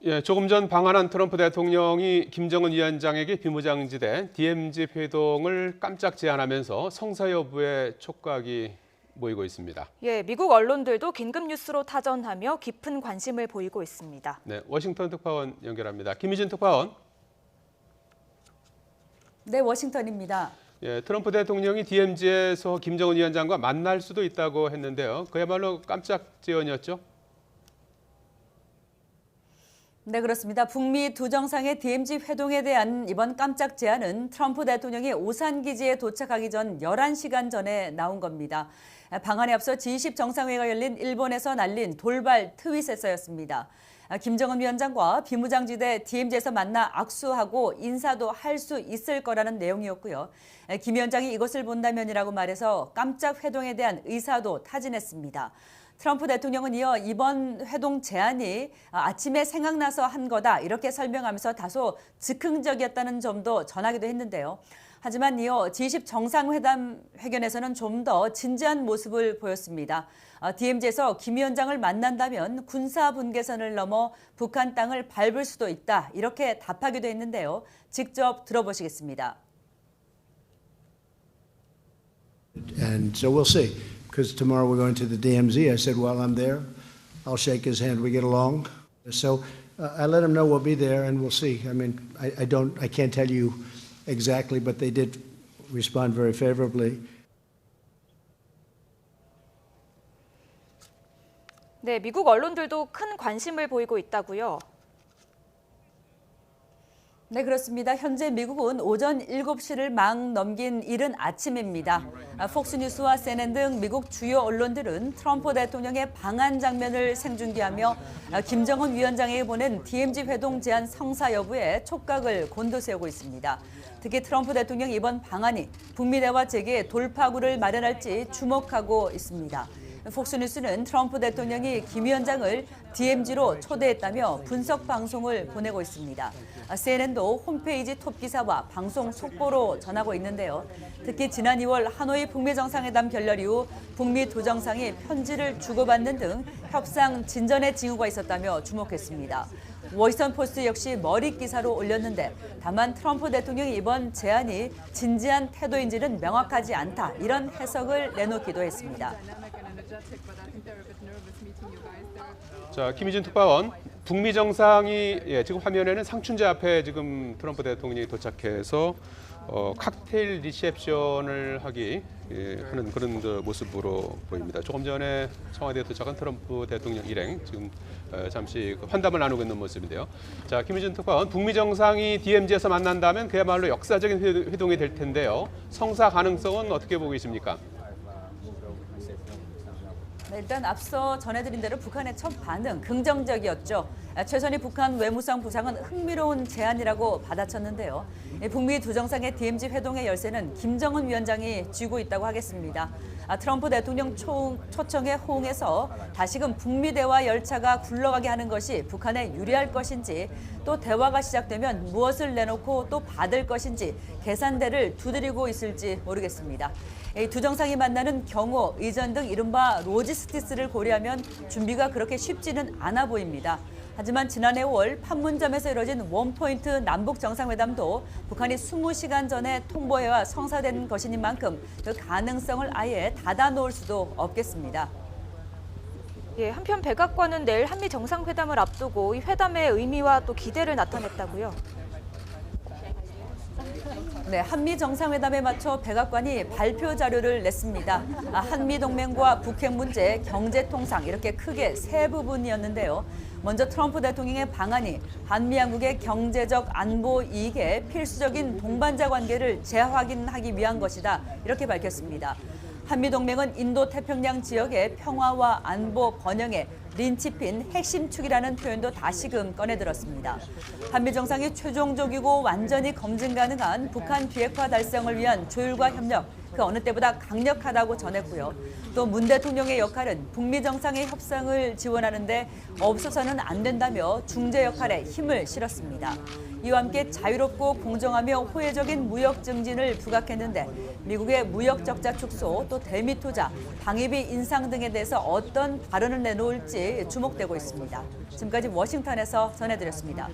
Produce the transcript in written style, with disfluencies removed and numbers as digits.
예, 조금 전 방한한 트럼프 대통령이 김정은 위원장에게 비무장지대 DMZ 회동을 깜짝 제안하면서 성사 여부에 촉각이 모이고 있습니다. 예, 미국 언론들도 긴급 뉴스로 타전하며 깊은 관심을 보이고 있습니다. 네, 워싱턴 특파원 연결합니다. 김희진 특파원. 네, 워싱턴입니다. 예, 트럼프 대통령이 DMZ에서 김정은 위원장과 만날 수도 있다고 했는데요. 그야말로 깜짝 제언이었죠? 네, 그렇습니다. 북미 두 정상의 DMZ 회동에 대한 이번 깜짝 제안은 트럼프 대통령이 오산 기지에 도착하기 전 11시간 전에 나온 겁니다. 방한에 앞서 G20 정상회의가 열린 일본에서 날린 돌발 트윗에서였습니다. 김정은 위원장과 비무장지대 DMZ에서 만나 악수하고 인사도 할 수 있을 거라는 내용이었고요. 김 위원장이 이것을 본다면이라고 말해서 깜짝 회동에 대한 의사도 타진했습니다. 트럼프 대통령은 이어 이번 회동 제안이 아침에 생각나서 한 거다 이렇게 설명하면서 다소 즉흥적이었다는 점도 전하기도 했는데요. 하지만 이어 G20 정상회담 회견에서는 좀 더 진지한 모습을 보였습니다. DMZ에서 김 위원장을 만난다면 군사 분계선을 넘어 북한 땅을 밟을 수도 있다 이렇게 답하기도 했는데요. 직접 들어보시겠습니다. And so we'll see. Because tomorrow we're going to the DMZ. I said, while I'm there, I'll shake his hand. We get along. So I let him know we'll be there, and we'll see. I mean, I can't tell you exactly, but they did respond very favorably. 네, 미국 언론들도 큰 관심을 보이고 있다고요. 네, 그렇습니다. 현재 미국은 오전 7시를 막 넘긴 이른 아침입니다. 폭스뉴스와 CNN 등 미국 주요 언론들은 트럼프 대통령의 방한 장면을 생중계하며 김정은 위원장에게 보낸 DMZ 회동 제안 성사 여부에 촉각을 곤두세우고 있습니다. 특히 트럼프 대통령 이번 방안이 북미 대화 재개의 돌파구를 마련할지 주목하고 있습니다. 폭스뉴스는 트럼프 대통령이 김 위원장을 DMZ로 초대했다며 분석 방송을 보내고 있습니다. CNN도 홈페이지 톱 기사와 방송 속보로 전하고 있는데요. 특히 지난 2월 하노이 북미 정상회담 결렬 이후 북미 두 정상이 편지를 주고받는 등 협상 진전의 징후가 있었다며 주목했습니다. 워싱턴 포스트 역시 머리 기사로 올렸는데 다만 트럼프 대통령이 이번 제안이 진지한 태도인지는 명확하지 않다 이런 해석을 내놓기도 했습니다. 자, 김희진 특파원. 북미 정상이 지금 화면에는 상춘제 앞에 지금 트럼프 대통령이 도착해서 칵테일 리셉션을 하는 그런 모습으로 보입니다. 조금 전에 청와대에 도착한 트럼프 대통령 일행 지금 잠시 환담을 나누고 있는 모습인데요. 자, 김희진 특파원, 북미 정상이 DMZ에서 만난다면 그야말로 역사적인 회동이 될 텐데요. 성사 가능성은 어떻게 보고 계십니까? 네, 일단 앞서 전해드린 대로 북한의 첫 반응 긍정적이었죠. 최선희 북한 외무성 부상은 흥미로운 제안이라고 받아쳤는데요. 북미 두 정상의 DMZ 회동의 열쇠는 김정은 위원장이 쥐고 있다고 하겠습니다. 트럼프 대통령 초청에 호응해서 다시금 북미 대화 열차가 굴러가게 하는 것이 북한에 유리할 것인지 또 대화가 시작되면 무엇을 내놓고 또 받을 것인지 계산대를 두드리고 있을지 모르겠습니다. 두 정상이 만나는 경호, 의전 등 이른바 로지스티스를 고려하면 준비가 그렇게 쉽지는 않아 보입니다. 하지만 지난해 5월 판문점에서 이뤄진 원포인트 남북 정상회담도 북한이 20시간 전에 통보해와 성사된 것인 만큼 그 가능성을 아예 닫아놓을 수도 없겠습니다. 예, 한편 백악관은 내일 한미 정상회담을 앞두고 이 회담의 의미와 또 기대를 나타냈다고요. 네, 한미 정상회담에 맞춰 백악관이 발표 자료를 냈습니다. 한미 동맹과 북핵 문제, 경제 통상 이렇게 크게 세 부분이었는데요. 먼저 트럼프 대통령의 방안이 한미 양국의 경제적 안보 이익에 필수적인 동반자 관계를 재확인하기 위한 것이다. 이렇게 밝혔습니다. 한미 동맹은 인도-태평양 지역의 평화와 안보 번영에 린치핀 핵심 축이라는 표현도 다시금 꺼내들었습니다. 한미 정상이 최종적이고 완전히 검증 가능한 북한 비핵화 달성을 위한 조율과 협력, 그 어느 때보다 강력하다고 전했고요. 또 문 대통령의 역할은 북미 정상의 협상을 지원하는 데 없어서는 안 된다며 중재 역할에 힘을 실었습니다. 이와 함께 자유롭고 공정하며 호혜적인 무역 증진을 부각했는데 미국의 무역 적자 축소, 또 대미 투자, 방위비 인상 등에 대해서 어떤 발언을 내놓을지 주목되고 있습니다. 지금까지 워싱턴에서 전해드렸습니다.